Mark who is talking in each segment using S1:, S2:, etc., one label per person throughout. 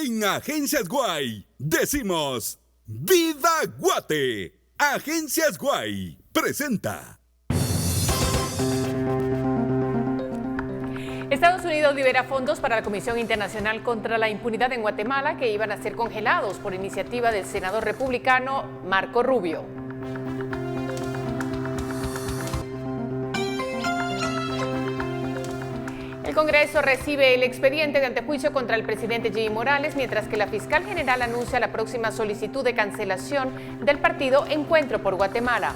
S1: En Agencias Guay decimos ¡Viva Guate! Agencias Guay presenta.
S2: Estados Unidos libera fondos para la Comisión Internacional contra la Impunidad en Guatemala que iban a ser congelados por iniciativa del senador republicano Marco Rubio. El Congreso recibe el expediente de antejuicio contra el presidente Jimmy Morales, mientras que la fiscal general anuncia la próxima solicitud de cancelación del partido Encuentro por Guatemala.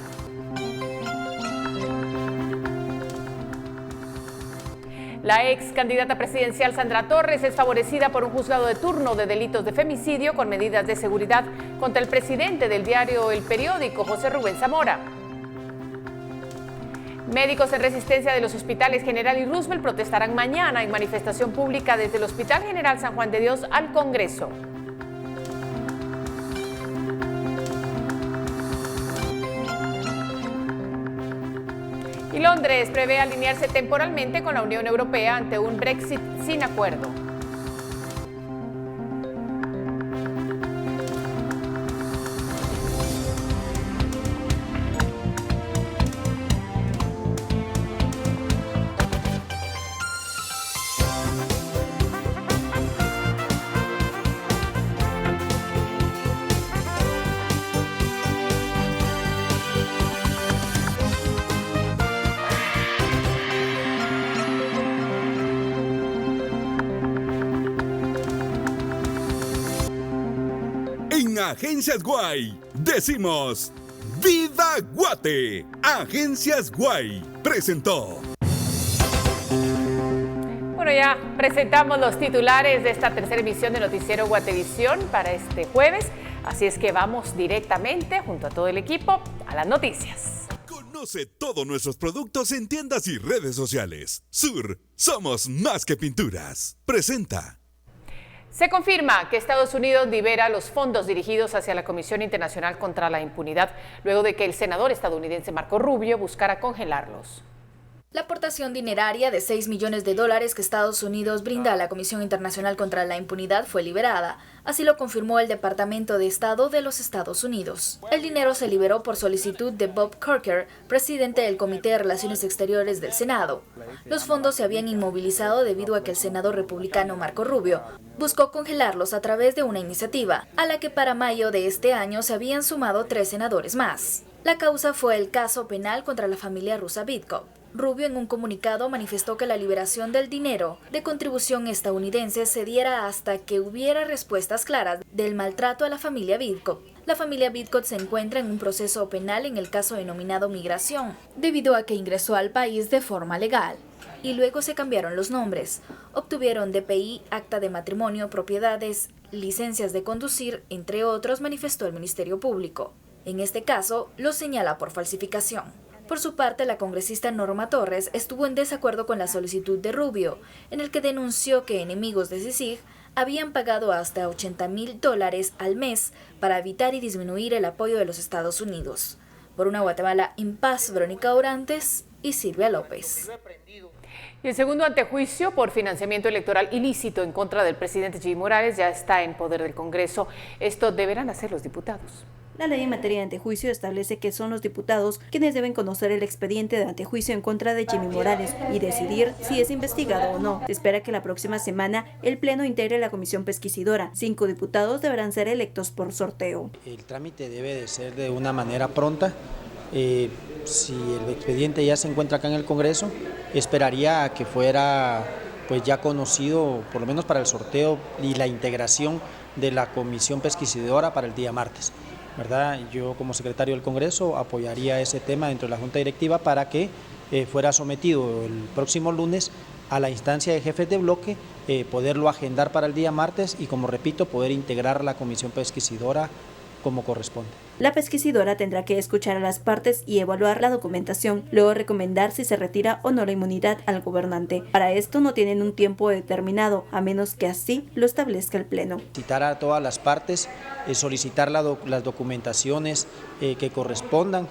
S2: La ex candidata presidencial Sandra Torres es favorecida por un juzgado de turno de delitos de femicidio con medidas de seguridad contra el presidente del diario El Periódico, José Rubén Zamora. Médicos en resistencia de los hospitales General y Roosevelt protestarán mañana en manifestación pública desde el Hospital General San Juan de Dios al Congreso. Y Londres prevé alinearse temporalmente con la Unión Europea ante un Brexit sin acuerdo.
S1: En Agencias Guay decimos ¡Viva Guate! Agencias Guay presentó.
S2: Bueno, ya presentamos los titulares de esta tercera emisión de Noticiero Guatevisión para este jueves, así es que vamos directamente, junto a todo el equipo, a las noticias.
S1: Conoce todos nuestros productos en tiendas y redes sociales. Sur, somos más que pinturas. Presenta.
S2: Se confirma que Estados Unidos libera los fondos dirigidos hacia la Comisión Internacional contra la Impunidad, luego de que el senador estadounidense Marco Rubio buscara congelarlos.
S3: La aportación dineraria de $6 millones que Estados Unidos brinda a la Comisión Internacional contra la Impunidad fue liberada. Así lo confirmó el Departamento de Estado de los Estados Unidos. El dinero se liberó por solicitud de Bob Corker, presidente del Comité de Relaciones Exteriores del Senado. Los fondos se habían inmovilizado debido a que el senador republicano Marco Rubio buscó congelarlos a través de una iniciativa, a la que para mayo de este año se habían sumado 3 senadores más. La causa fue el caso penal contra la familia rusa Vidkov. Rubio en un comunicado manifestó que la liberación del dinero de contribución estadounidense se diera hasta que hubiera respuestas claras del maltrato a la familia Vidkov. La familia Vidkov se encuentra en un proceso penal en el caso denominado migración, debido a que ingresó al país de forma legal. Y luego se cambiaron los nombres. Obtuvieron DPI, acta de matrimonio, propiedades, licencias de conducir, entre otros, manifestó el Ministerio Público. En este caso, lo señala por falsificación. Por su parte, la congresista Norma Torres estuvo en desacuerdo con la solicitud de Rubio, en el que denunció que enemigos de CICIG habían pagado hasta $80,000 al mes para evitar y disminuir el apoyo de los Estados Unidos. Por una Guatemala en paz, Verónica Orantes y Silvia López.
S2: Y el segundo antejuicio por financiamiento electoral ilícito en contra del presidente Jimmy Morales ya está en poder del Congreso. Esto deberán hacer los diputados.
S4: La ley en materia de antejuicio establece que son los diputados quienes deben conocer el expediente de antejuicio en contra de Jimmy Morales y decidir si es investigado o no. Se espera que la próxima semana el Pleno integre la comisión pesquisidora. 5 diputados deberán ser electos por sorteo.
S5: El trámite debe de ser de una manera pronta. Si el expediente ya se encuentra acá en el Congreso, esperaría a que fuera pues ya conocido, por lo menos para el sorteo y la integración de la comisión pesquisidora para el día martes. ¿Verdad? Yo como secretario del Congreso apoyaría ese tema dentro de la Junta Directiva para que fuera sometido el próximo lunes a la instancia de jefes de bloque, poderlo agendar para el día martes y, como repito, poder integrar la comisión pesquisidora como corresponde.
S4: La pesquisidora tendrá que escuchar a las partes y evaluar la documentación, luego recomendar si se retira o no la inmunidad al gobernante. Para esto no tienen un tiempo determinado, a menos que así lo establezca el Pleno.
S5: Citar a todas las partes, solicitar las documentaciones que correspondan,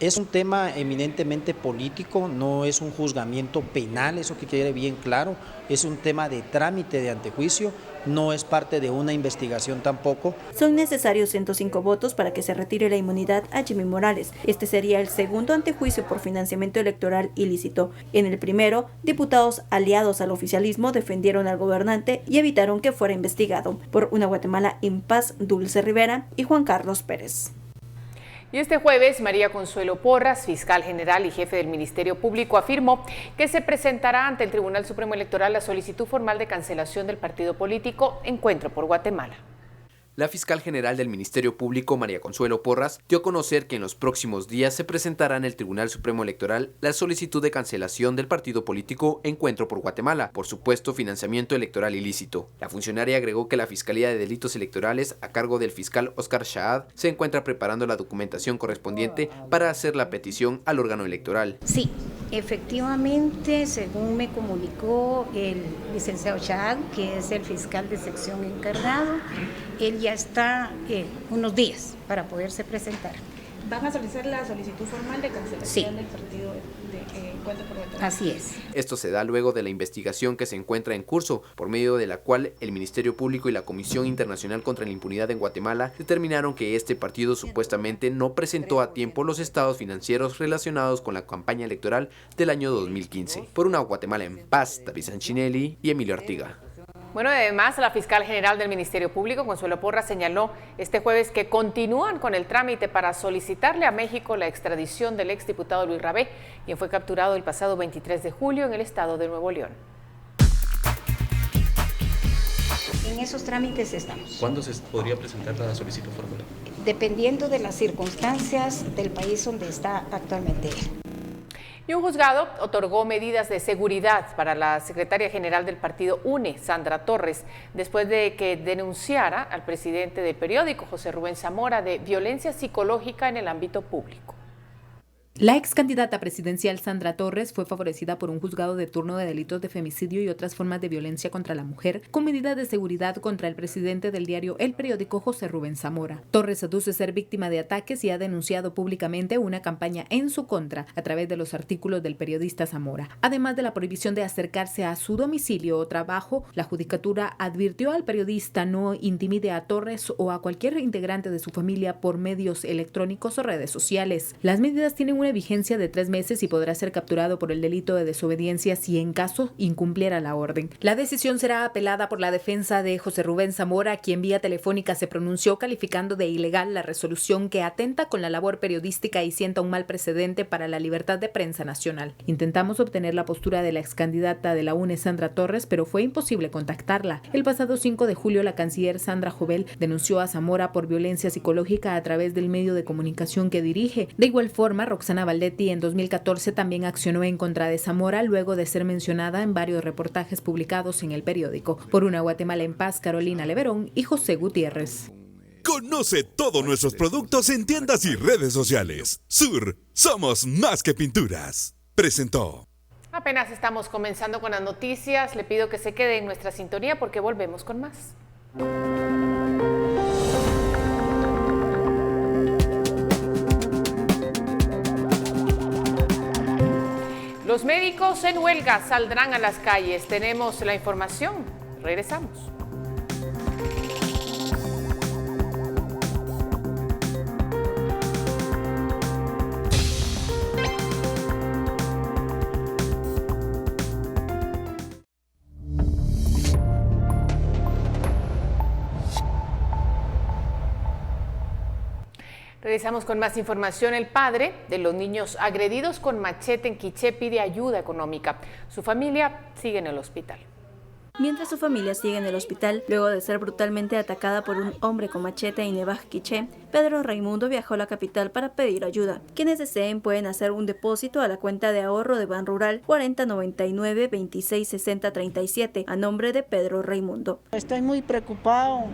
S5: Es un tema eminentemente político, no es un juzgamiento penal, eso que quede bien claro, es un tema de trámite de antejuicio, no es parte de una investigación tampoco.
S4: Son necesarios 105 votos para que se retire la inmunidad a Jimmy Morales. Este sería el segundo antejuicio por financiamiento electoral ilícito. En el primero, diputados aliados al oficialismo defendieron al gobernante y evitaron que fuera investigado. Por una Guatemala en paz, Dulce Rivera y Juan Carlos Pérez.
S2: Y este jueves, María Consuelo Porras, fiscal general y jefe del Ministerio Público, afirmó que se presentará ante el Tribunal Supremo Electoral la solicitud formal de cancelación del partido político Encuentro por Guatemala.
S6: La fiscal general del Ministerio Público, María Consuelo Porras, dio a conocer que en los próximos días se presentará en el Tribunal Supremo Electoral la solicitud de cancelación del partido político Encuentro por Guatemala por supuesto financiamiento electoral ilícito. La funcionaria agregó que la Fiscalía de Delitos Electorales, a cargo del fiscal Oscar Shahad, se encuentra preparando la documentación correspondiente para hacer la petición al órgano electoral.
S7: Sí, efectivamente, según me comunicó el licenciado Shahad, que es el fiscal de sección encargado, él ya está unos días para poderse presentar.
S8: ¿Van a solicitar la solicitud formal de cancelación del partido de Encuentro por Guatemala?
S7: Así es.
S6: Esto se da luego de la investigación que se encuentra en curso, por medio de la cual el Ministerio Público y la Comisión Internacional contra la Impunidad en Guatemala determinaron que este partido supuestamente no presentó a tiempo los estados financieros relacionados con la campaña electoral del año 2015. Por una Guatemala en paz, David Sanchinelli y Emilio Artiga.
S2: Bueno, además, la fiscal general del Ministerio Público, Consuelo Porras, señaló este jueves que continúan con el trámite para solicitarle a México la extradición del exdiputado Luis Rabé, quien fue capturado el pasado 23 de julio en el estado de Nuevo León.
S7: En esos trámites estamos.
S9: ¿Cuándo se podría presentar la solicitud formal?
S7: Dependiendo de las circunstancias del país donde está actualmente.
S2: Y un juzgado otorgó medidas de seguridad para la secretaria general del partido UNE, Sandra Torres, después de que denunciara al presidente del periódico, José Rubén Zamora, de violencia psicológica en el ámbito público.
S10: La ex candidata presidencial Sandra Torres fue favorecida por un juzgado de turno de delitos de femicidio y otras formas de violencia contra la mujer con medidas de seguridad contra el presidente del diario El Periódico, José Rubén Zamora. Torres aduce ser víctima de ataques y ha denunciado públicamente una campaña en su contra a través de los artículos del periodista Zamora. Además de la prohibición de acercarse a su domicilio o trabajo, la judicatura advirtió al periodista no intimide a Torres o a cualquier integrante de su familia por medios electrónicos o redes sociales. Las medidas tienen una vigencia de 3 meses y podrá ser capturado por el delito de desobediencia si en caso incumpliera la orden. La decisión será apelada por la defensa de José Rubén Zamora, quien vía telefónica se pronunció calificando de ilegal la resolución que atenta con la labor periodística y sienta un mal precedente para la libertad de prensa nacional. Intentamos obtener la postura de la excandidata de la UNE, Sandra Torres, pero fue imposible contactarla. El pasado 5 de julio, la canciller Sandra Jovel denunció a Zamora por violencia psicológica a través del medio de comunicación que dirige. De igual forma, Roxana Valdetti en 2014 también accionó en contra de Zamora luego de ser mencionada en varios reportajes publicados en El Periódico. Por una Guatemala en paz, Carolina Leverón y José Gutiérrez.
S1: Conoce todos nuestros productos en tiendas y redes sociales. Sur, somos más que pinturas. Presentó.
S2: Apenas estamos comenzando con las noticias. Le pido que se quede en nuestra sintonía porque volvemos con más. Los médicos en huelga saldrán a las calles. Tenemos la información. Regresamos. Regresamos con más información. El padre de los niños agredidos con machete en Quiché pide ayuda económica. Su familia sigue en el hospital.
S4: Mientras su familia sigue en el hospital, luego de ser brutalmente atacada por un hombre con machete en Nebaj Quiché, Pedro Raimundo viajó a la capital para pedir ayuda. Quienes deseen pueden hacer un depósito a la cuenta de ahorro de Banrural 4099 26 60 37 a nombre de Pedro Raimundo.
S11: Estoy muy preocupado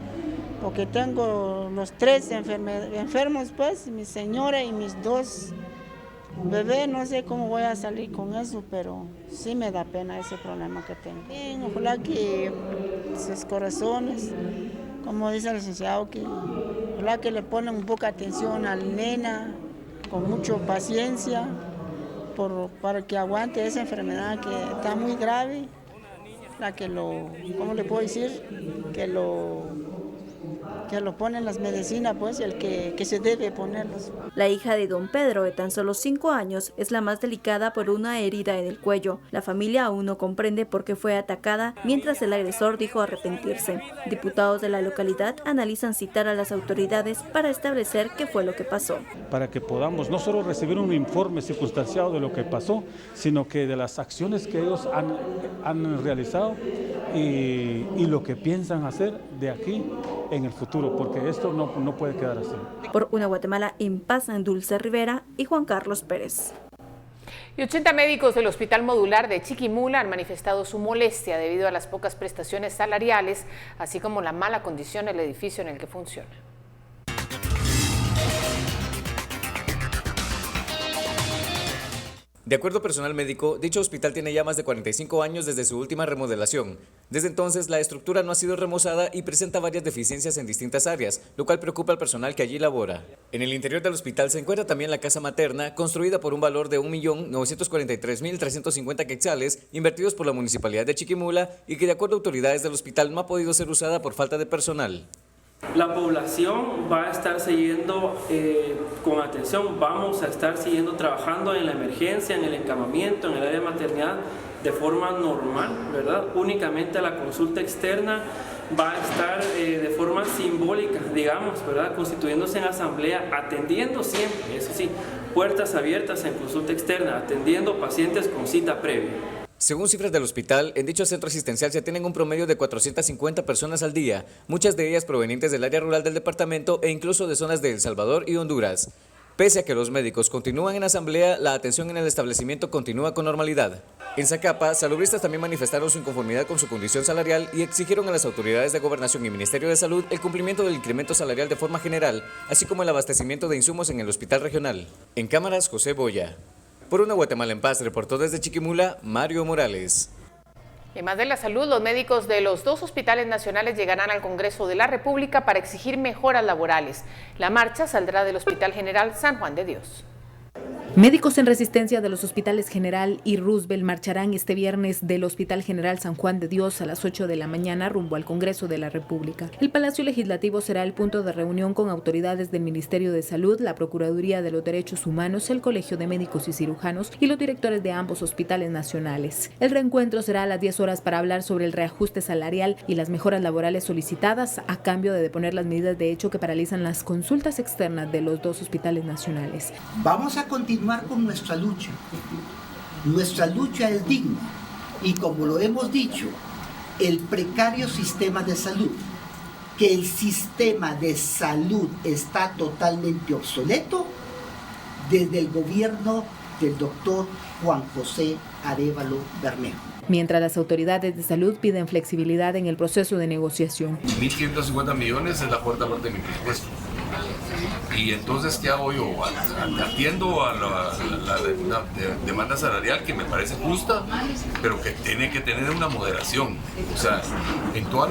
S11: porque tengo los 3 enfermos, pues, mi señora y mis 2 bebés. No sé cómo voy a salir con eso, pero sí me da pena ese problema que tengo. Bien, ojalá que sus corazones, como dice el licenciado, que ojalá que le ponen un poco de atención a la nena, con mucha paciencia, para que aguante esa enfermedad que está muy grave, la que ¿cómo le puedo decir? Que lo ponen las medicinas, pues, el que se debe ponerlos.
S4: La hija de don Pedro, de tan solo 5 años, es la más delicada por una herida en el cuello. La familia aún no comprende por qué fue atacada, mientras el agresor dijo arrepentirse. Diputados de la localidad analizan citar a las autoridades para establecer qué fue lo que pasó.
S12: Para que podamos no solo recibir un informe circunstanciado de lo que pasó, sino que de las acciones que ellos han realizado y lo que piensan hacer de aquí en el futuro, porque esto no puede quedar así.
S4: Por una Guatemala en paz, Dulce Rivera y Juan Carlos Pérez.
S2: Y 80 médicos del Hospital Modular de Chiquimula han manifestado su molestia debido a las pocas prestaciones salariales, así como la mala condición del edificio en el que funciona.
S13: De acuerdo a personal médico, dicho hospital tiene ya más de 45 años desde su última remodelación. Desde entonces, la estructura no ha sido remozada y presenta varias deficiencias en distintas áreas, lo cual preocupa al personal que allí labora. En el interior del hospital se encuentra también la casa materna, construida por un valor de 1.943.350 quetzales, invertidos por la Municipalidad de Chiquimula y que de acuerdo a autoridades del hospital no ha podido ser usada por falta de personal.
S14: La población va a estar siguiendo con atención, vamos a estar siguiendo trabajando en la emergencia, en el encamamiento, en el área de maternidad de forma normal, ¿verdad? Únicamente la consulta externa va a estar de forma simbólica, digamos, ¿verdad? Constituyéndose en asamblea, atendiendo siempre, eso sí, puertas abiertas en consulta externa, atendiendo pacientes con cita previa.
S13: Según cifras del hospital, en dicho centro asistencial se tienen un promedio de 450 personas al día, muchas de ellas provenientes del área rural del departamento e incluso de zonas de El Salvador y Honduras. Pese a que los médicos continúan en asamblea, la atención en el establecimiento continúa con normalidad. En Zacapa, salubristas también manifestaron su inconformidad con su condición salarial y exigieron a las autoridades de Gobernación y Ministerio de Salud el cumplimiento del incremento salarial de forma general, así como el abastecimiento de insumos en el hospital regional. En cámaras, José Boya. Por una Guatemala en paz, reportó desde Chiquimula, Mario Morales.
S2: En más de la salud, los médicos de los 2 hospitales nacionales llegarán al Congreso de la República para exigir mejoras laborales. La marcha saldrá del Hospital General San Juan de Dios.
S10: Médicos en resistencia de los hospitales General y Roosevelt marcharán este viernes del Hospital General San Juan de Dios a las 8 de la mañana rumbo al Congreso de la República. El Palacio Legislativo será el punto de reunión con autoridades del Ministerio de Salud, la Procuraduría de los Derechos Humanos, el Colegio de Médicos y Cirujanos y los directores de ambos hospitales nacionales. El reencuentro será a las 10 horas para hablar sobre el reajuste salarial y las mejoras laborales solicitadas a cambio de deponer las medidas de hecho que paralizan las consultas externas de los 2 hospitales nacionales.
S15: Vamos a continuar con nuestra lucha. Nuestra lucha es digna y, como lo hemos dicho, el precario sistema de salud, que el sistema de salud está totalmente obsoleto desde el gobierno del doctor Juan José Arévalo Bermejo.
S10: Mientras las autoridades de salud piden flexibilidad en el proceso de negociación.
S16: 1.550 millones es la cuarta parte de mi presupuesto. Y entonces, ¿qué hago yo? Atiendo a la demanda salarial que me parece justa, pero que tiene que tener una moderación. O sea, en toda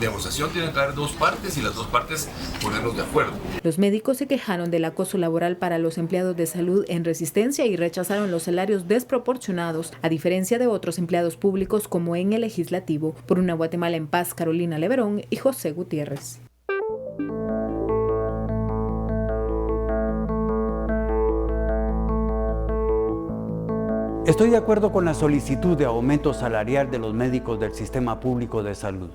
S16: negociación tienen que haber 2 partes y las 2 partes ponernos de acuerdo.
S10: Los médicos se quejaron del acoso laboral para los empleados de salud en resistencia y rechazaron los salarios desproporcionados, a diferencia de otros empleados públicos como en el legislativo. Por una Guatemala en paz, Carolina Leverón y José Gutiérrez.
S17: Estoy de acuerdo con la solicitud de aumento salarial de los médicos del sistema público de salud.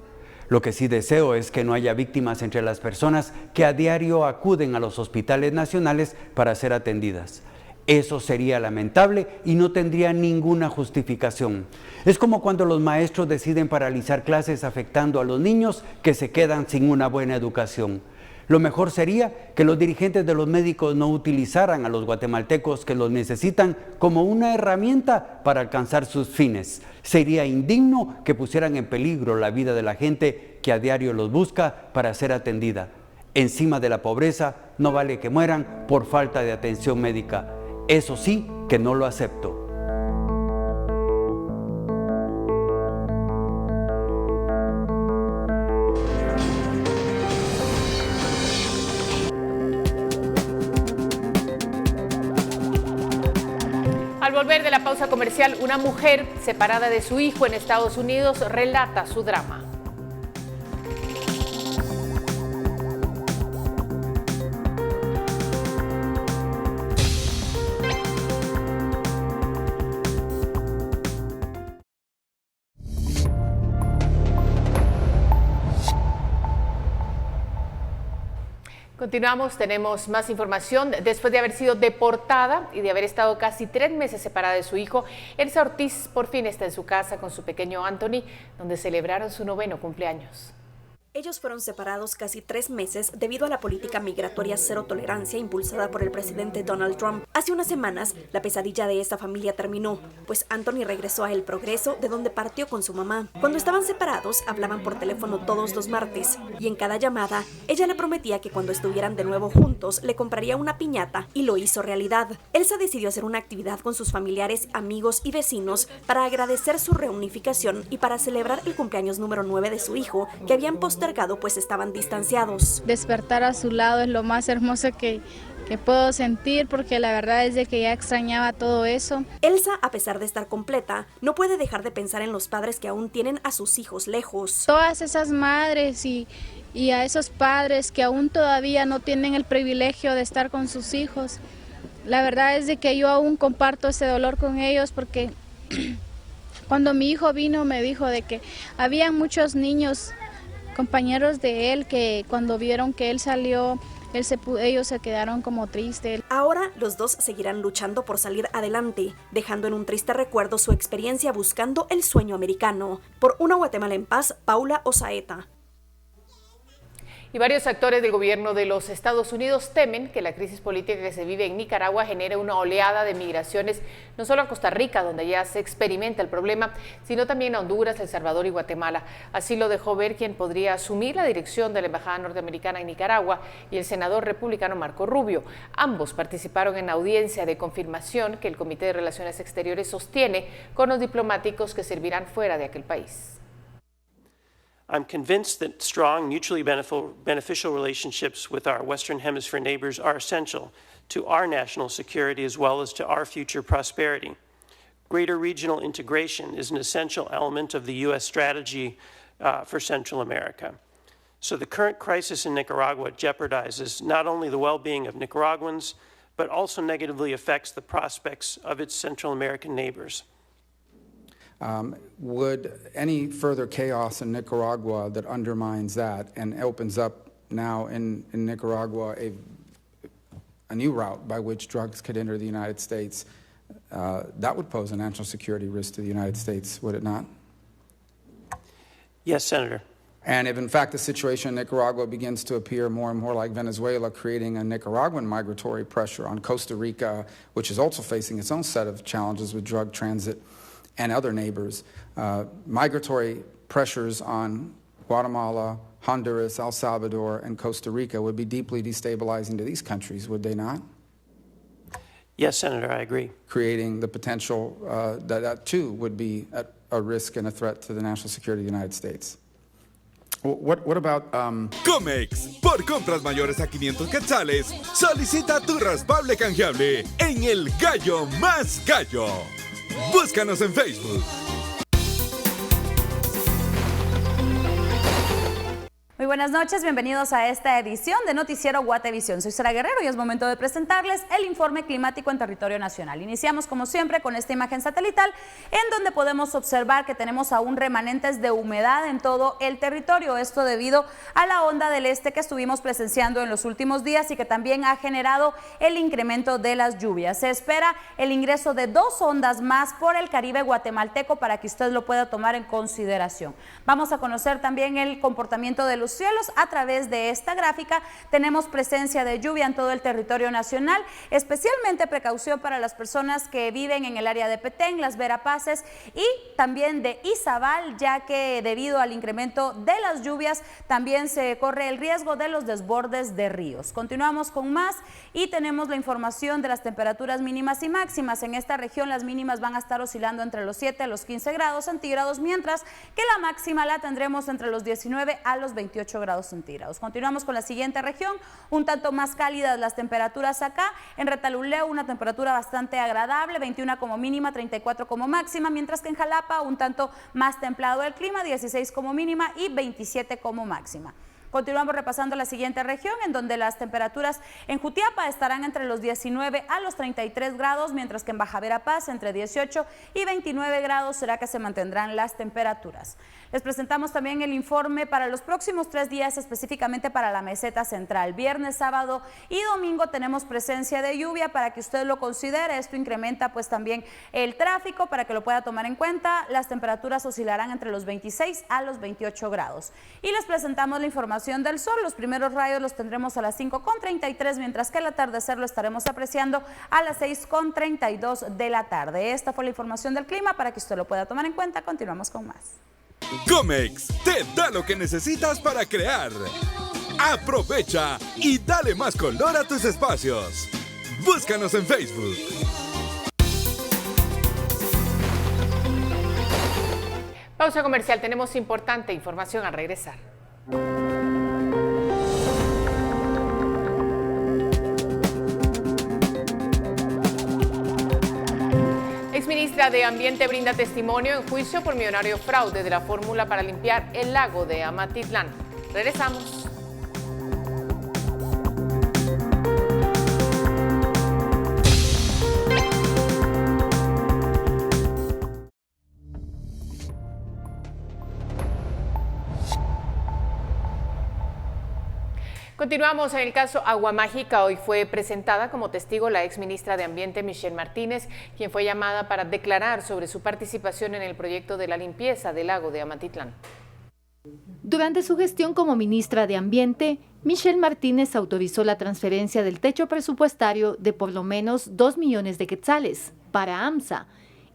S17: Lo que sí deseo es que no haya víctimas entre las personas que a diario acuden a los hospitales nacionales para ser atendidas. Eso sería lamentable y no tendría ninguna justificación. Es como cuando los maestros deciden paralizar clases afectando a los niños que se quedan sin una buena educación. Lo mejor sería que los dirigentes de los médicos no utilizaran a los guatemaltecos que los necesitan como una herramienta para alcanzar sus fines. Sería indigno que pusieran en peligro la vida de la gente que a diario los busca para ser atendida. Encima de la pobreza, no vale que mueran por falta de atención médica. Eso sí que no lo acepto.
S2: volver de la pausa comercial, una mujer separada de su hijo en Estados Unidos relata su drama. Continuamos, tenemos más información. Después de haber sido deportada y de haber estado casi 3 meses separada de su hijo, Elsa Ortiz por fin está en su casa con su pequeño Anthony, donde celebraron su 9º cumpleaños.
S18: Ellos fueron separados casi 3 meses debido a la política migratoria cero tolerancia impulsada por el presidente Donald Trump. Hace unas semanas, la pesadilla de esta familia terminó, pues Anthony regresó a El Progreso, de donde partió con su mamá. Cuando estaban separados, hablaban por teléfono todos los martes, y en cada llamada, ella le prometía que cuando estuvieran de nuevo juntos, le compraría una piñata, y lo hizo realidad. Elsa decidió hacer una actividad con sus familiares, amigos y vecinos para agradecer su reunificación y para celebrar el cumpleaños número 9 de su hijo, que habían postergado pues estaban distanciados.
S19: Despertar a su lado es lo más hermoso que puedo sentir, porque la verdad es de que ya extrañaba todo eso.
S18: Elsa, a pesar de estar completa, no puede dejar de pensar en los padres que aún tienen a sus hijos lejos.
S19: Todas esas madres y a esos padres que aún todavía no tienen el privilegio de estar con sus hijos. La verdad es de que yo aún comparto ese dolor con ellos, porque cuando mi hijo vino me dijo de que había muchos niños, compañeros de él, que cuando vieron que él salió, ellos se quedaron como tristes.
S18: Ahora los dos seguirán luchando por salir adelante, dejando en un triste recuerdo su experiencia buscando el sueño americano. Por Una Guatemala en Paz, Paula Osaeta.
S2: Y varios actores del gobierno de los Estados Unidos temen que la crisis política que se vive en Nicaragua genere una oleada de migraciones, no solo a Costa Rica, donde ya se experimenta el problema, sino también a Honduras, El Salvador y Guatemala. Así lo dejó ver quien podría asumir la dirección de la Embajada Norteamericana en Nicaragua y el senador republicano Marco Rubio. Ambos participaron en audiencia de confirmación que el Comité de Relaciones Exteriores sostiene con los diplomáticos que servirán fuera de aquel país.
S20: I'm convinced that strong, mutually beneficial relationships with our Western Hemisphere neighbors are essential to our national security as well as to our future prosperity. Greater regional integration is an essential element of the U.S. strategy for Central America. So the current crisis in Nicaragua jeopardizes not only the well-being of Nicaraguans, but also negatively affects the prospects of its Central American neighbors.
S21: Would any further chaos in Nicaragua that undermines that and opens up now in Nicaragua a new route by which drugs could enter the United States, that would pose a national security risk to the United States, would it not?
S20: Yes, Senator.
S21: And if in fact the situation in Nicaragua begins to appear more and more like Venezuela, creating a Nicaraguan migratory pressure on Costa Rica, which is also facing its own set of challenges with drug transit and other neighbors, migratory pressures on Guatemala, Honduras, El Salvador, and Costa Rica would be deeply destabilizing to these countries, would they not?
S20: Yes, Senator, I agree.
S21: Creating the potential that too would be at a risk and a threat to the national security of the United States. What about
S1: Comex, por compras mayores a 500 quetzales, solicita tu raspable canjeable en El Gallo Más Gallo. Búscanos en Facebook.
S22: Muy buenas noches, bienvenidos a esta edición de Noticiero Guatevisión. Soy Sara Guerrero y es momento de presentarles el informe climático en territorio nacional. Iniciamos como siempre con esta imagen satelital en donde podemos observar que tenemos aún remanentes de humedad en todo el territorio. Esto debido a la onda del este que estuvimos presenciando en los últimos días y que también ha generado el incremento de las lluvias. Se espera el ingreso de 2 ondas más por el Caribe guatemalteco para que usted lo pueda tomar en consideración. Vamos a conocer también el comportamiento de los cielos a través de esta gráfica. Tenemos presencia de lluvia en todo el territorio nacional, especialmente precaución para las personas que viven en el área de Petén, Las Verapaces y también de Izabal, ya que debido al incremento de las lluvias también se corre el riesgo de los desbordes de ríos. Continuamos con más y tenemos la información de las temperaturas mínimas y máximas. En esta región las mínimas van a estar oscilando entre los 7 a los 15 grados centígrados, mientras que la máxima la tendremos entre los 19 a los 28 28 grados centígrados. Continuamos con la siguiente región, un tanto más cálidas las temperaturas acá. En Retaluleu una temperatura bastante agradable, 21 como mínima, 34 como máxima, mientras que en Jalapa un tanto más templado el clima, 16 como mínima y 27 como máxima. Continuamos repasando la siguiente región, en donde las temperaturas en Jutiapa estarán entre los 19 a los 33 grados, mientras que en Baja Verapaz entre 18 y 29 grados será que se mantendrán las temperaturas. Les presentamos también el informe para los próximos 3 días, específicamente para la meseta central. Viernes, sábado y domingo tenemos presencia de lluvia para que usted lo considere. Esto incrementa pues también el tráfico para que lo pueda tomar en cuenta. Las temperaturas oscilarán entre los 26 a los 28 grados. Y les presentamos la información del sol. Los primeros rayos los tendremos a las 5:33, mientras que el atardecer lo estaremos apreciando a las 6:32 de la tarde. Esta fue la información del clima para que usted lo pueda tomar en cuenta. Continuamos con más.
S1: Comex te da lo que necesitas para crear. Aprovecha y dale más color a tus espacios. Búscanos en Facebook.
S2: Pausa comercial, tenemos importante información al regresar. Exministra de Ambiente brinda testimonio en juicio por millonario fraude de la fórmula para limpiar el lago de Amatitlán. Regresamos. Continuamos en el caso Agua Mágica. Hoy fue presentada como testigo la exministra de Ambiente Michelle Martínez, quien fue llamada para declarar sobre su participación en el proyecto de la limpieza del lago de Amatitlán.
S3: Durante su gestión como ministra de Ambiente, Michelle Martínez autorizó la transferencia del techo presupuestario de por lo menos 2 millones de quetzales para AMSA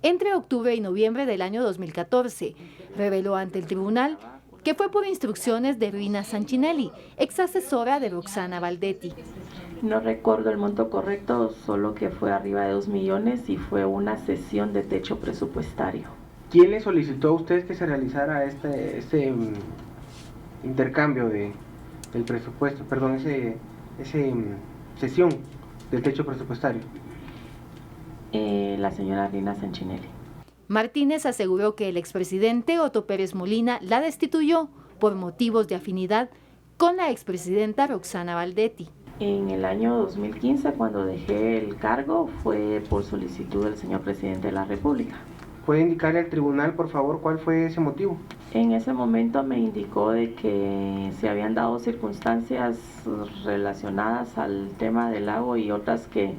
S3: entre octubre y noviembre del año 2014, reveló ante el tribunal que fue por instrucciones de Rina Sanchinelli, ex asesora de Roxana Valdetti.
S5: No recuerdo el monto correcto, solo que fue arriba de 2 millones y fue una cesión de techo presupuestario.
S23: ¿Quién le solicitó a usted que se realizara este intercambio del presupuesto, perdón, cesión del techo presupuestario?
S5: La señora Rina Sanchinelli.
S3: Martínez aseguró que el expresidente Otto Pérez Molina la destituyó por motivos de afinidad con la expresidenta Roxana Valdetti.
S5: En el año 2015, cuando dejé el cargo, fue por solicitud del señor presidente de la República.
S23: ¿Puede indicarle al tribunal, por favor, cuál fue ese motivo?
S5: En ese momento me indicó de que se habían dado circunstancias relacionadas al tema del lago y otras que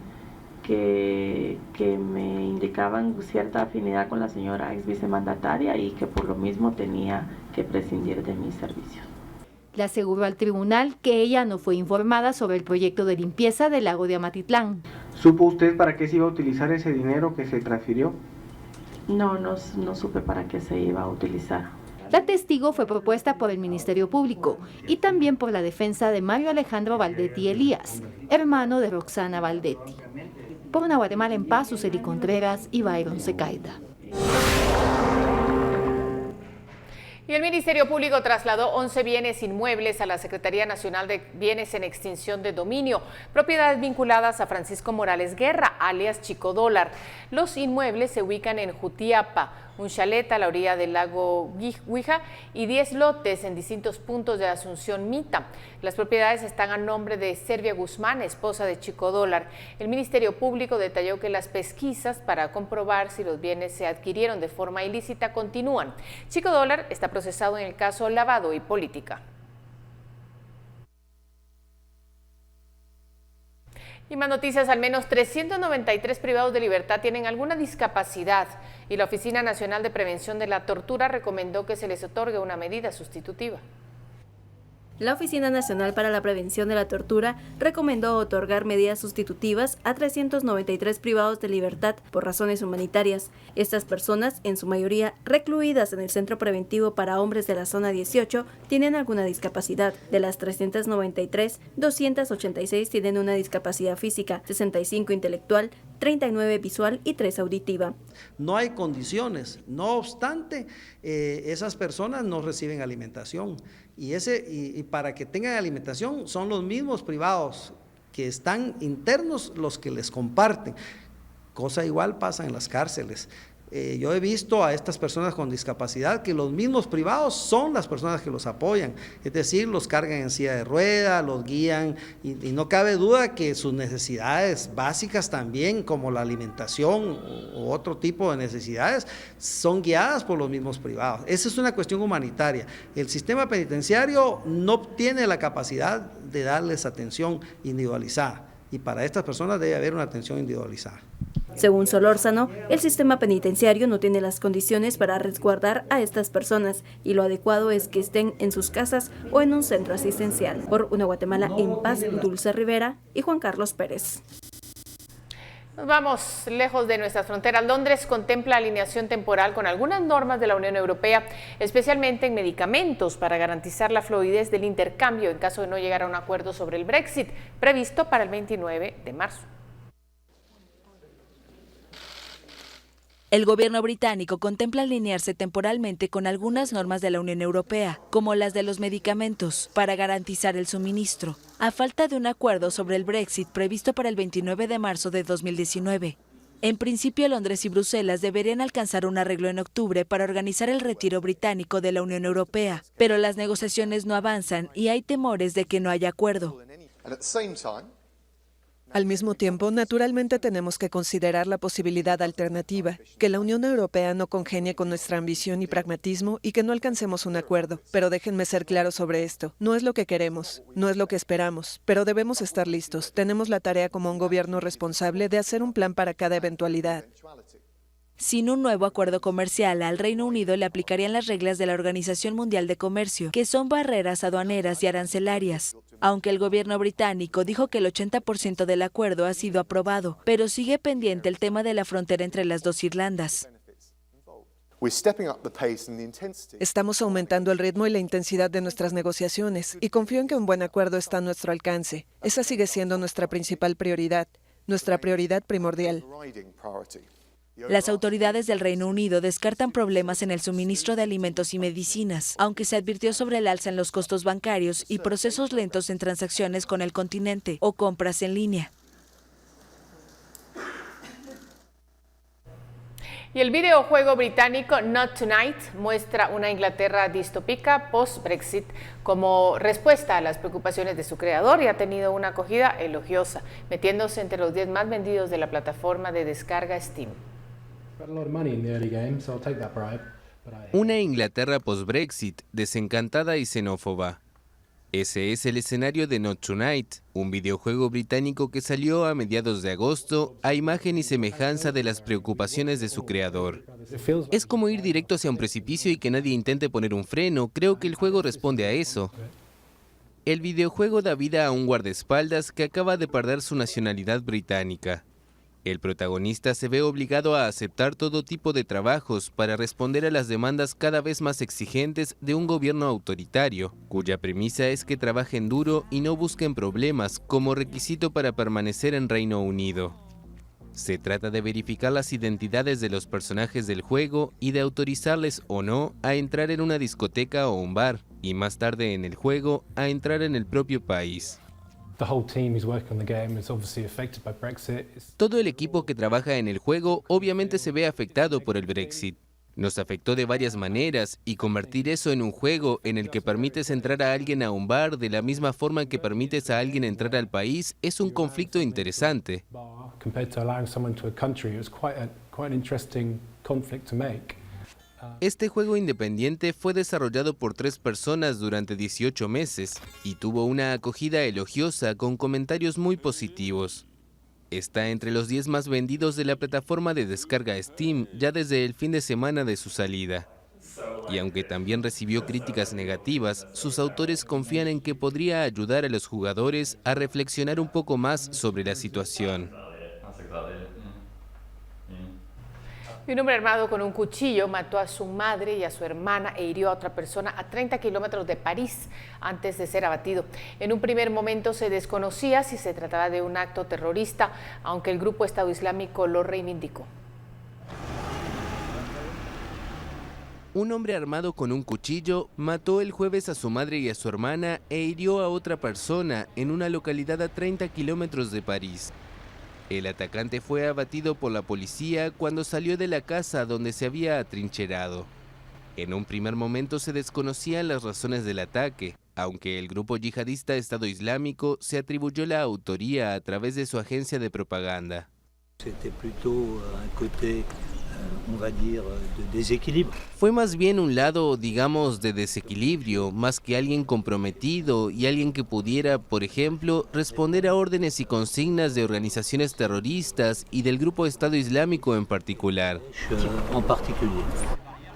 S5: me indicaban cierta afinidad con la señora ex vicemandataria y que por lo mismo tenía que prescindir de mis servicios.
S3: Le aseguró al tribunal que ella no fue informada sobre el proyecto de limpieza del lago de Amatitlán.
S23: ¿Supo usted para qué se iba a utilizar ese dinero que se transfirió?
S5: No supe para qué se iba a utilizar.
S3: La testigo fue propuesta por el Ministerio Público y también por la defensa de Mario Alejandro Valdetti Elías, hermano de Roxana Valdetti. Por una Guatemala en paz, Suseli Contreras y Byron Secaida.
S2: Y el Ministerio Público trasladó 11 bienes inmuebles a la Secretaría Nacional de Bienes en Extinción de Dominio, propiedades vinculadas a Francisco Morales Guerra, alias Chico Dólar. Los inmuebles se ubican en Jutiapa, un chalet a la orilla del lago Huija y 10 lotes en distintos puntos de Asunción Mita. Las propiedades están a nombre de Servia Guzmán, esposa de Chico Dólar. El Ministerio Público detalló que las pesquisas para comprobar si los bienes se adquirieron de forma ilícita continúan. Chico Dólar está procesado en el caso Lavado y Política. Y más noticias, al menos 393 privados de libertad tienen alguna discapacidad y la Oficina Nacional de Prevención de la Tortura recomendó que se les otorgue una medida sustitutiva.
S4: La Oficina Nacional para la Prevención de la Tortura recomendó otorgar medidas sustitutivas a 393 privados de libertad por razones humanitarias. Estas personas, en su mayoría recluidas en el Centro Preventivo para Hombres de la Zona 18, tienen alguna discapacidad. De las 393, 286 tienen una discapacidad física, 65 intelectual, 39 visual y 3 auditiva.
S6: No hay condiciones, no obstante, esas personas no reciben alimentación y para que tengan alimentación son los mismos privados que están internos los que les comparten. Cosa igual pasa en las cárceles. Yo he visto a estas personas con discapacidad que los mismos privados son las personas que los apoyan, es decir, los cargan en silla de rueda, los guían y no cabe duda que sus necesidades básicas también, como la alimentación u otro tipo de necesidades, son guiadas por los mismos privados. Esa es una cuestión humanitaria. El sistema penitenciario no tiene la capacidad de darles atención individualizada y para estas personas debe haber una atención individualizada.
S4: Según Solórzano, el sistema penitenciario no tiene las condiciones para resguardar a estas personas y lo adecuado es que estén en sus casas o en un centro asistencial. Por una Guatemala en paz, Dulce Rivera y Juan Carlos Pérez.
S2: Nos vamos lejos de nuestras fronteras. Londres contempla alineación temporal con algunas normas de la Unión Europea, especialmente en medicamentos, para garantizar la fluidez del intercambio en caso de no llegar a un acuerdo sobre el Brexit, previsto para el 29 de marzo.
S8: El gobierno británico contempla alinearse temporalmente con algunas normas de la Unión Europea, como las de los medicamentos, para garantizar el suministro, a falta de un acuerdo sobre el Brexit previsto para el 29 de marzo de 2019. En principio, Londres y Bruselas deberían alcanzar un arreglo en octubre para organizar el retiro británico de la Unión Europea, pero las negociaciones no avanzan y hay temores de que no haya acuerdo.
S9: Al mismo tiempo, naturalmente tenemos que considerar la posibilidad alternativa, que la Unión Europea no congenie con nuestra ambición y pragmatismo y que no alcancemos un acuerdo. Pero déjenme ser claro sobre esto. No es lo que queremos, no es lo que esperamos, pero debemos estar listos. Tenemos la tarea como un gobierno responsable de hacer un plan para cada eventualidad.
S8: Sin un nuevo acuerdo comercial, al Reino Unido le aplicarían las reglas de la Organización Mundial de Comercio, que son barreras aduaneras y arancelarias. Aunque el gobierno británico dijo que el 80% del acuerdo ha sido aprobado, pero sigue pendiente el tema de la frontera entre las dos Irlandas.
S9: Estamos aumentando el ritmo y la intensidad de nuestras negociaciones y confío en que un buen acuerdo está a nuestro alcance. Esa sigue siendo nuestra principal prioridad, nuestra prioridad primordial.
S8: Las autoridades del Reino Unido descartan problemas en el suministro de alimentos y medicinas, aunque se advirtió sobre el alza en los costos bancarios y procesos lentos en transacciones con el continente o compras en línea.
S2: Y el videojuego británico Not Tonight muestra una Inglaterra distópica post-Brexit como respuesta a las preocupaciones de su creador y ha tenido una acogida elogiosa, metiéndose entre los 10 más vendidos de la plataforma de descarga Steam.
S24: Una Inglaterra post-Brexit desencantada y xenófoba. Ese es el escenario de Not Tonight, un videojuego británico que salió a mediados de agosto a imagen y semejanza de las preocupaciones de su creador. Es como ir directo hacia un precipicio y que nadie intente poner un freno. Creo que el juego responde a eso. El videojuego da vida a un guardaespaldas que acaba de perder su nacionalidad británica. El protagonista se ve obligado a aceptar todo tipo de trabajos para responder a las demandas cada vez más exigentes de un gobierno autoritario, cuya premisa es que trabajen duro y no busquen problemas como requisito para permanecer en Reino Unido. Se trata de verificar las identidades de los personajes del juego y de autorizarles o no a entrar en una discoteca o un bar, y más tarde en el juego a entrar en el propio país. Todo el equipo que trabaja en el juego obviamente se ve afectado por el Brexit. Nos afectó de varias maneras y convertir eso en un juego en el que permites entrar a alguien a un bar de la misma forma que permites a alguien entrar al país es un conflicto interesante. Este juego independiente fue desarrollado por 3 personas durante 18 meses y tuvo una acogida elogiosa con comentarios muy positivos. Está entre los 10 más vendidos de la plataforma de descarga Steam ya desde el fin de semana de su salida. Y aunque también recibió críticas negativas, sus autores confían en que podría ayudar a los jugadores a reflexionar un poco más sobre la situación.
S2: Y un hombre armado con un cuchillo mató a su madre y a su hermana e hirió a otra persona a 30 kilómetros de París antes de ser abatido. En un primer momento se desconocía si se trataba de un acto terrorista, aunque el grupo Estado Islámico lo reivindicó.
S24: Un hombre armado con un cuchillo mató el jueves a su madre y a su hermana e hirió a otra persona en una localidad a 30 kilómetros de París. El atacante fue abatido por la policía cuando salió de la casa donde se había atrincherado. En un primer momento se desconocían las razones del ataque, aunque el grupo yihadista Estado Islámico se atribuyó la autoría a través de su agencia de propaganda. Fue más bien un lado, digamos, de desequilibrio, más que alguien comprometido y alguien que pudiera, por ejemplo, responder a órdenes y consignas de organizaciones terroristas y del grupo Estado Islámico en particular.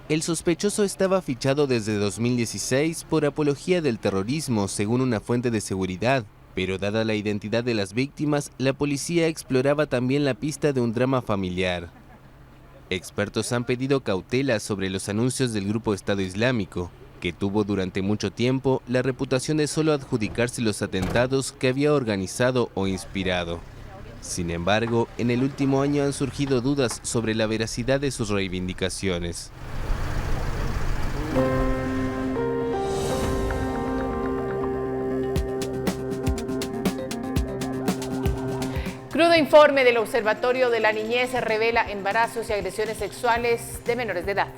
S24: El sospechoso estaba fichado desde 2016 por apología del terrorismo, según una fuente de seguridad. Pero dada la identidad de las víctimas, la policía exploraba también la pista de un drama familiar. Expertos han pedido cautela sobre los anuncios del grupo Estado Islámico, que tuvo durante mucho tiempo la reputación de solo adjudicarse los atentados que había organizado o inspirado. Sin embargo, en el último año han surgido dudas sobre la veracidad de sus reivindicaciones.
S2: Crudo informe del Observatorio de la Niñez revela embarazos y agresiones sexuales de menores de edad.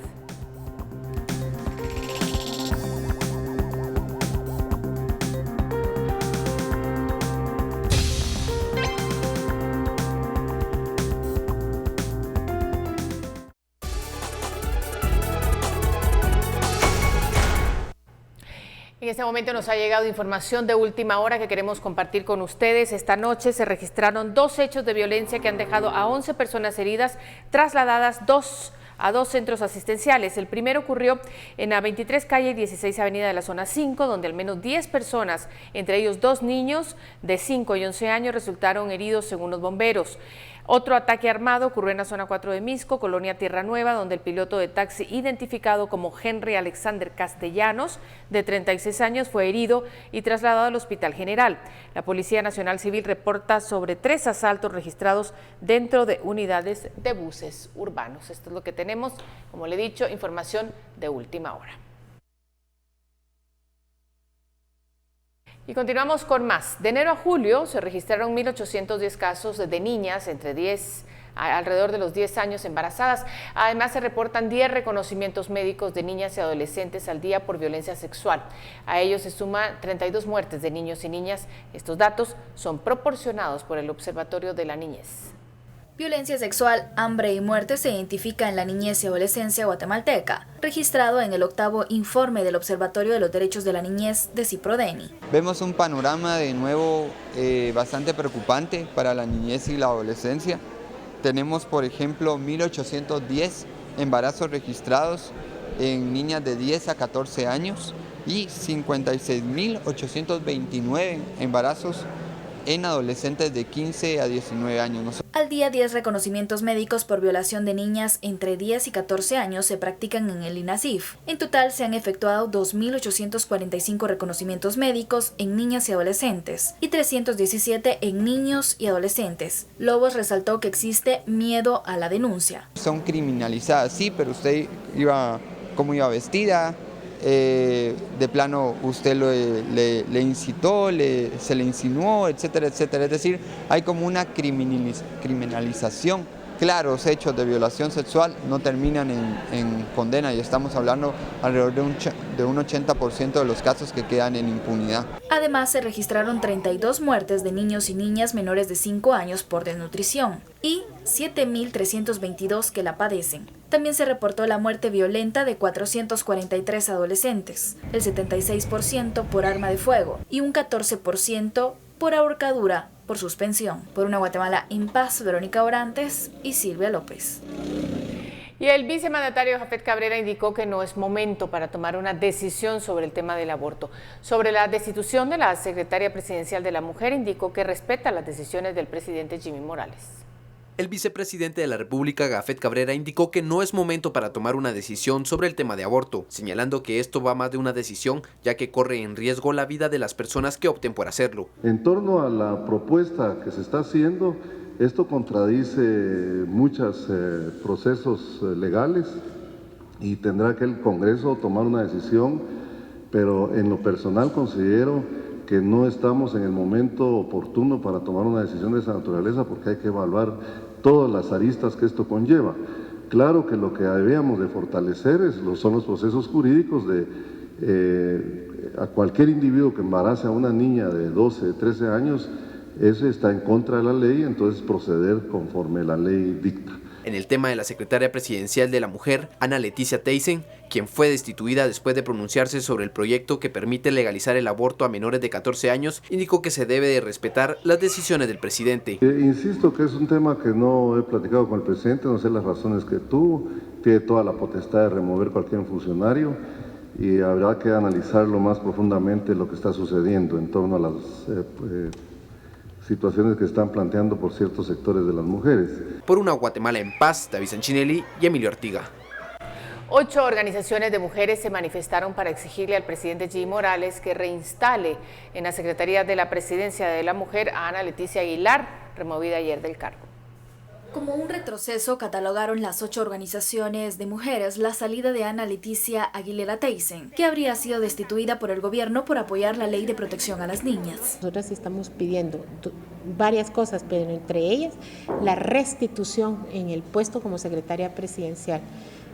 S2: En este momento nos ha llegado información de última hora que queremos compartir con ustedes. Esta noche se registraron 2 hechos de violencia que han dejado a 11 personas heridas, trasladadas a dos centros asistenciales. El primero ocurrió en la 23 calle y 16 avenida de la zona 5, donde al menos 10 personas, entre ellos 2 niños de 5 y 11 años, resultaron heridos según los bomberos. Otro ataque armado ocurrió en la zona 4 de Misco, colonia Tierra Nueva, donde el piloto de taxi identificado como Henry Alexander Castellanos, de 36 años, fue herido y trasladado al Hospital General. La Policía Nacional Civil reporta sobre 3 asaltos registrados dentro de unidades de buses urbanos. Esto es lo que tenemos, como le he dicho, información de última hora. Y continuamos con más. De enero a julio se registraron 1.810 casos de niñas entre alrededor de los 10 años embarazadas. Además, se reportan 10 reconocimientos médicos de niñas y adolescentes al día por violencia sexual. A ellos se suman 32 muertes de niños y niñas. Estos datos son proporcionados por el Observatorio de la Niñez.
S7: Violencia sexual, hambre y muerte se identifica en la niñez y adolescencia guatemalteca, registrado en el 8º informe del Observatorio de los Derechos de la Niñez de CIPRODENI.
S11: Vemos un panorama de nuevo bastante preocupante para la niñez y la adolescencia. Tenemos, por ejemplo, 1.810 embarazos registrados en niñas de 10 a 14 años y 56.829 embarazos en adolescentes de 15 a 19 años.
S7: Al día, 10 reconocimientos médicos por violación de niñas entre 10 y 14 años se practican en el INASIF. En total se han efectuado 2.845 reconocimientos médicos en niñas y adolescentes y 317 en niños y adolescentes. Lobos resaltó que existe miedo a la denuncia.
S11: Son criminalizadas, sí, pero usted cómo iba vestida, de plano usted le incitó, se le insinuó, etcétera, etcétera. Es decir, hay como una criminalización. Claros hechos de violación sexual no terminan en condena y estamos hablando alrededor de un 80% de los casos que quedan en impunidad.
S7: Además, se registraron 32 muertes de niños y niñas menores de 5 años por desnutrición y 7.322 que la padecen. También se reportó la muerte violenta de 443 adolescentes, el 76% por arma de fuego y un 14% por ahorcadura por suspensión. Por una Guatemala en paz, Verónica Orantes y Silvia López.
S2: Y el vicemandatario Jafet Cabrera indicó que no es momento para tomar una decisión sobre el tema del aborto. Sobre la destitución de la secretaria presidencial de la Mujer, indicó que respeta las decisiones del presidente Jimmy Morales.
S12: El vicepresidente de la República, Gafet Cabrera, indicó que no es momento para tomar una decisión sobre el tema de aborto, señalando que esto va más de una decisión, ya que corre en riesgo la vida de las personas que opten por hacerlo.
S13: En torno a la propuesta que se está haciendo, esto contradice muchos procesos legales y tendrá que el Congreso tomar una decisión, pero en lo personal considero que no estamos en el momento oportuno para tomar una decisión de esa naturaleza, porque hay que evaluar todas las aristas que esto conlleva. Claro que lo que debíamos de fortalecer son los procesos jurídicos de a cualquier individuo que embarace a una niña de 12, 13 años, ese está en contra de la ley, entonces proceder conforme la ley dicta.
S12: En el tema de la secretaria presidencial de la Mujer, Ana Leticia Teyssen, quien fue destituida después de pronunciarse sobre el proyecto que permite legalizar el aborto a menores de 14 años, indicó que se debe de respetar las decisiones del presidente.
S13: Insisto que es un tema que no he platicado con el presidente, no sé las razones que tuvo, tiene toda la potestad de remover cualquier funcionario y habrá que analizarlo más profundamente lo que está sucediendo en torno a las situaciones que están planteando por ciertos sectores de las mujeres.
S12: Por una Guatemala en paz, David Sanchinelli y Emilio Artiga.
S2: 8 organizaciones de mujeres se manifestaron para exigirle al presidente Jimmy Morales que reinstale en la Secretaría de la Presidencia de la Mujer a Ana Leticia Aguilar, removida ayer del cargo.
S7: Como un retroceso, catalogaron las 8 organizaciones de mujeres la salida de Ana Leticia Aguilera Teyssen, que habría sido destituida por el gobierno por apoyar la ley de protección a las niñas.
S14: Nosotras estamos pidiendo varias cosas, pero entre ellas la restitución en el puesto como secretaria presidencial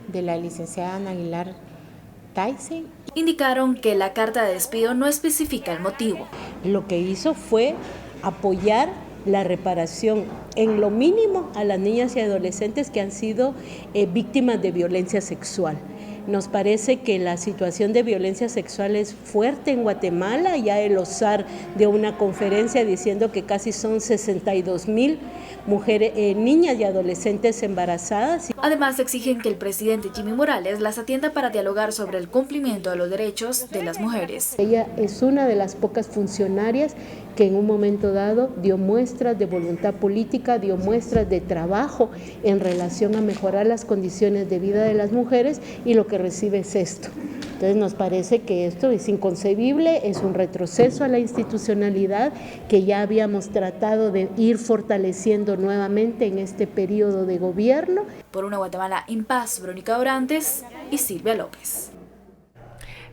S14: de la licenciada Ana Aguilar Teyssen.
S7: Indicaron que la carta de despido no especifica el motivo.
S15: Lo que hizo fue apoyar la reparación en lo mínimo a las niñas y adolescentes que han sido víctimas de violencia sexual. Nos parece que la situación de violencia sexual es fuerte en Guatemala, ya el OSAR dio una conferencia diciendo que casi son 62,000 mujeres, niñas y adolescentes embarazadas.
S7: Además exigen que el presidente Jimmy Morales las atienda para dialogar sobre el cumplimiento de los derechos de las mujeres.
S15: Ella es una de las pocas funcionarias que en un momento dado dio muestras de voluntad política, dio muestras de trabajo en relación a mejorar las condiciones de vida de las mujeres, y lo que recibe es esto. Entonces nos parece que esto es inconcebible, es un retroceso a la institucionalidad que ya habíamos tratado de ir fortaleciendo nuevamente en este periodo de gobierno.
S7: Por una Guatemala en paz, Verónica Dorantes y Silvia López.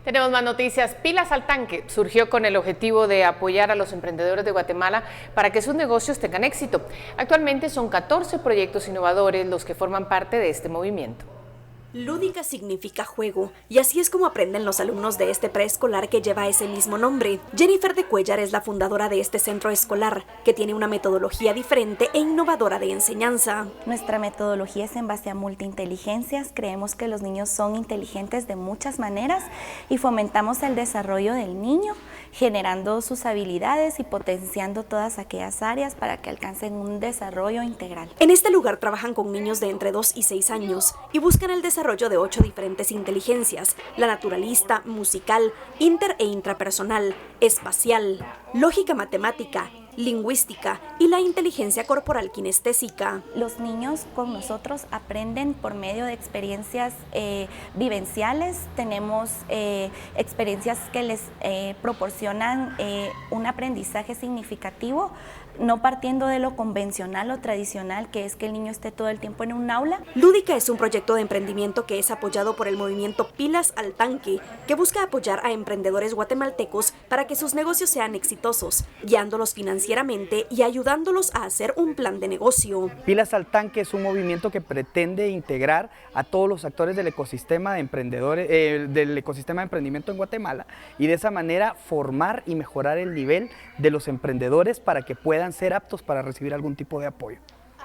S2: Tenemos más noticias. Pilas al Tanque surgió con el objetivo de apoyar a los emprendedores de Guatemala para que sus negocios tengan éxito. Actualmente son 14 proyectos innovadores los que forman parte de este movimiento.
S18: Lúdica significa juego, y así es como aprenden los alumnos de este preescolar que lleva ese mismo nombre. Jennifer de Cuellar es la fundadora de este centro escolar, que tiene una metodología diferente e innovadora de enseñanza.
S25: Nuestra metodología es en base a multiinteligencias. Creemos que los niños son inteligentes de muchas maneras y fomentamos el desarrollo del niño, generando sus habilidades y potenciando todas aquellas áreas para que alcancen un desarrollo integral.
S18: En este lugar trabajan con niños de entre 2 y 6 años y buscan el desarrollo de 8 diferentes inteligencias: la naturalista, musical, inter e intrapersonal, espacial, lógica matemática, lingüística y la inteligencia corporal kinestésica.
S25: Los niños con nosotros aprenden por medio de experiencias vivenciales. Tenemos experiencias que les proporcionan un aprendizaje significativo, no partiendo de lo convencional o tradicional, que es que el niño esté todo el tiempo en un aula.
S18: Lúdica es un proyecto de emprendimiento que es apoyado por el movimiento Pilas al Tanque, que busca apoyar a emprendedores guatemaltecos para que sus negocios sean exitosos, guiándolos financieramente y ayudándolos a hacer un plan de negocio.
S26: Pilas al Tanque es un movimiento que pretende integrar a todos los actores del ecosistema de emprendedores, del ecosistema de emprendimiento en Guatemala, y de esa manera formar y mejorar el nivel de los emprendedores para que puedan ser aptos para recibir algún tipo de apoyo.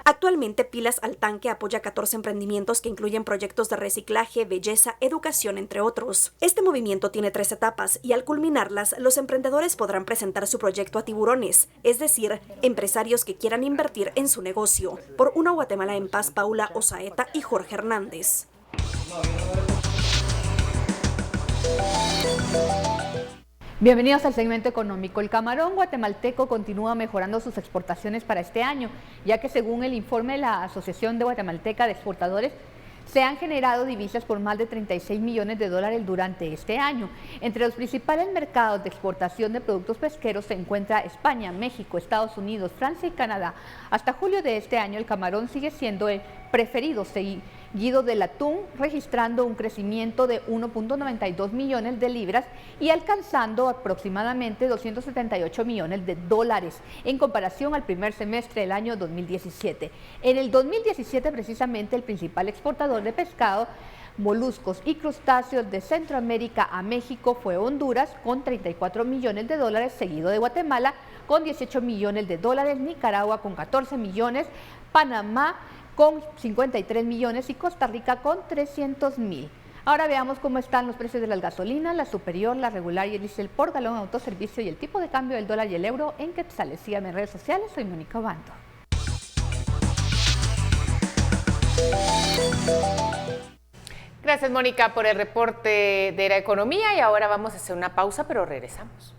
S18: Actualmente Pilas al Tanque apoya 14 emprendimientos que incluyen proyectos de reciclaje, belleza, educación, entre otros. Este movimiento tiene 3 etapas y al culminarlas, los emprendedores podrán presentar su proyecto a tiburones, es decir, empresarios que quieran invertir en su negocio. Por una Guatemala en paz, Paula Osaeta y Jorge
S10: Bienvenidos al segmento económico. El camarón guatemalteco continúa mejorando sus exportaciones para este año, ya que según el informe de la Asociación de Guatemalteca de Exportadores, se han generado divisas por más de 36 millones de dólares durante este año. Entre los principales mercados de exportación de productos pesqueros se encuentra España, México, Estados Unidos, Francia y Canadá. Hasta julio de este año el camarón sigue siendo el preferido, seguido del atún, registrando un crecimiento de 1.92 millones de libras y alcanzando aproximadamente 278 millones de dólares en comparación al primer semestre del año 2017. En el 2017 precisamente el principal exportador de pescado, moluscos y crustáceos de Centroamérica a México fue Honduras con 34 millones de dólares, seguido de Guatemala con 18 millones de dólares, Nicaragua con 14 millones, Panamá con 53 millones y Costa Rica con 300.000. Ahora veamos cómo están los precios de las gasolinas, la superior, la regular y el diésel por galón, autoservicio y el tipo de cambio del dólar y el euro en quetzales. Síganme en redes sociales, soy Mónica Obando.
S2: Gracias, Mónica, por el reporte de la economía y ahora vamos a hacer una pausa, pero regresamos.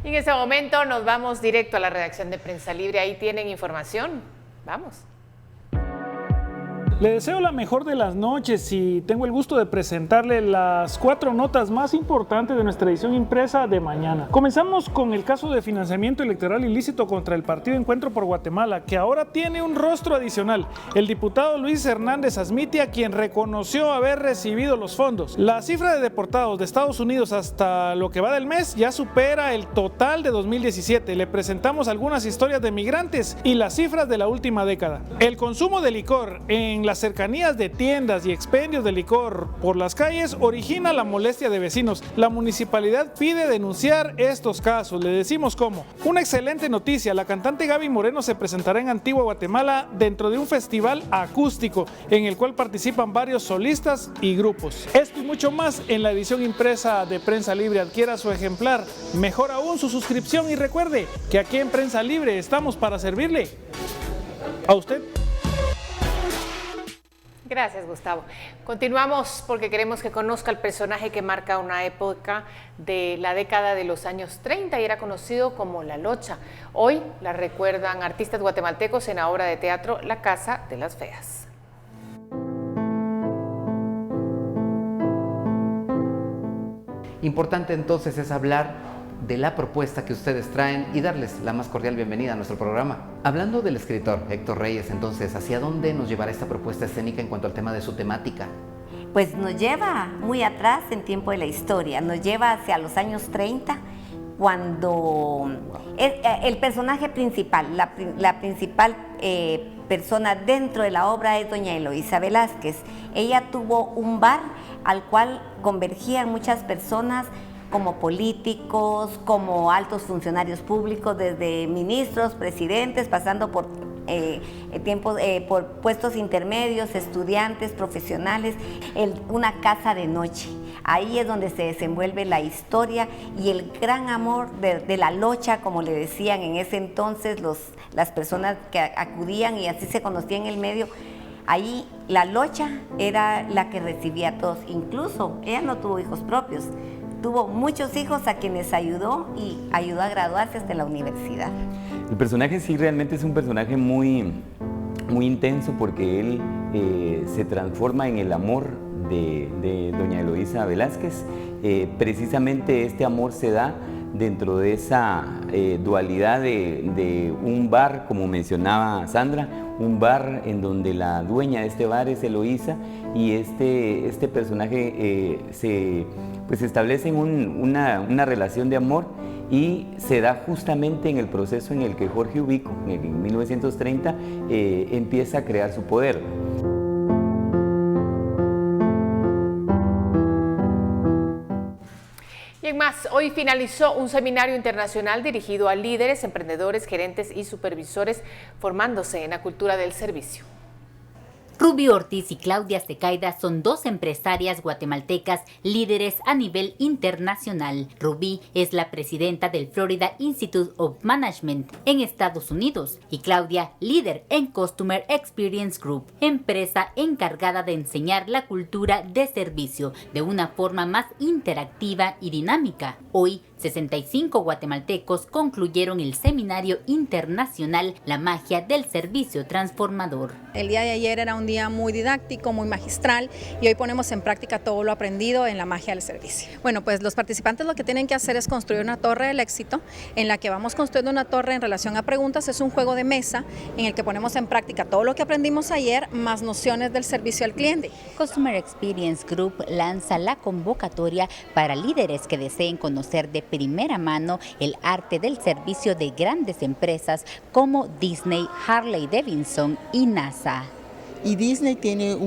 S2: Y en este momento nos vamos directo a la redacción de Prensa Libre. Ahí tienen información. Vamos.
S16: Le deseo la mejor de las noches y tengo el gusto de presentarle las 4 notas más importantes de nuestra edición impresa de mañana. Comenzamos con el caso de financiamiento electoral ilícito contra el Partido Encuentro por Guatemala, que ahora tiene un rostro adicional, el diputado Luis Hernández Asmitia, quien reconoció haber recibido los fondos. La cifra de deportados de Estados Unidos hasta lo que va del mes ya supera el total de 2017. Le presentamos algunas historias de migrantes y las cifras de la última década. El consumo de licor en las cercanías de tiendas y expendios de licor por las calles origina la molestia de vecinos. La municipalidad pide denunciar estos casos. Le decimos cómo. Una excelente noticia: la cantante Gaby Moreno se presentará en Antigua Guatemala dentro de un festival acústico en el cual participan varios solistas y grupos. Esto y mucho más en la edición impresa de Prensa Libre. Adquiera su ejemplar, mejor aún su suscripción y recuerde que aquí en Prensa Libre estamos para servirle a usted.
S2: Gracias, Gustavo. Continuamos porque queremos que conozca el personaje que marca una época de la década de los años 30 y era conocido como La Locha. Hoy la recuerdan artistas guatemaltecos en la obra de teatro La Casa de las Feas.
S17: Importante entonces es hablar de la propuesta que ustedes traen y darles la más cordial bienvenida a nuestro programa. Hablando del escritor Héctor Reyes, entonces, ¿hacia dónde nos llevará esta propuesta escénica en cuanto al tema de su temática?
S19: Pues nos lleva muy atrás en tiempo de la historia, nos lleva hacia los años 30, cuando el personaje principal, la principal persona dentro de la obra es doña Eloísa Velázquez. Ella tuvo un bar al cual convergían muchas personas, como políticos, como altos funcionarios públicos, desde ministros, presidentes, pasando por por puestos intermedios, estudiantes, profesionales, una casa de noche. Ahí es donde se desenvuelve la historia y el gran amor de la locha, como le decían en ese entonces las personas que acudían y así se conocía en el medio. Ahí la locha era la que recibía a todos, incluso ella no tuvo hijos propios. Tuvo muchos hijos a quienes ayudó y ayudó a graduarse hasta la universidad.
S20: El personaje sí realmente es un personaje muy intenso porque él se transforma en el amor de doña Eloísa Velázquez. Precisamente este amor se da dentro de esa dualidad de un bar, como mencionaba Sandra, un bar en donde la dueña de este bar es Eloísa y este personaje se establecen una relación de amor y se da justamente en el proceso en el que Jorge Ubico, en 1930, empieza a crear su poder.
S2: Y en más, hoy finalizó un seminario internacional dirigido a líderes, emprendedores, gerentes y supervisores formándose en la cultura del servicio.
S1: Rubí Ortiz y Claudia Secaida son dos empresarias guatemaltecas líderes a nivel internacional. Rubí es la presidenta del Florida Institute of Management en Estados Unidos y Claudia, líder en Customer Experience Group, empresa encargada de enseñar la cultura de servicio de una forma más interactiva y dinámica. Hoy, 65 guatemaltecos concluyeron el seminario internacional La magia del servicio transformador.
S3: El día de ayer era un día muy didáctico, muy magistral, y hoy ponemos en práctica todo lo aprendido en la magia del servicio. Bueno, pues los participantes lo que tienen que hacer es construir una torre del éxito, en la que vamos construyendo una torre en relación a preguntas. Es un juego de mesa en el que ponemos en práctica todo lo que aprendimos ayer, más nociones del servicio al cliente.
S1: Customer Experience Group lanza la convocatoria para líderes que deseen conocer de primera mano el arte del servicio de grandes empresas como Disney, Harley Davidson y NASA.
S5: Y Disney tiene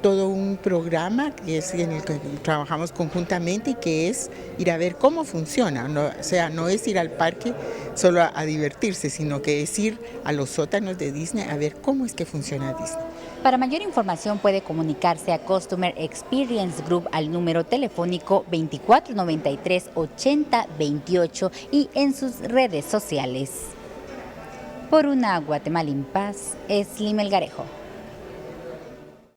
S5: todo un programa que es en el que trabajamos conjuntamente y que es ir a ver cómo funciona. No es ir al parque solo a divertirse, sino que es ir a los sótanos de Disney a ver cómo es que funciona Disney.
S1: Para mayor información puede comunicarse a Customer Experience Group al número telefónico 2493-8028 y en sus redes sociales. Por una Guatemala en paz, es Lima Elgarejo.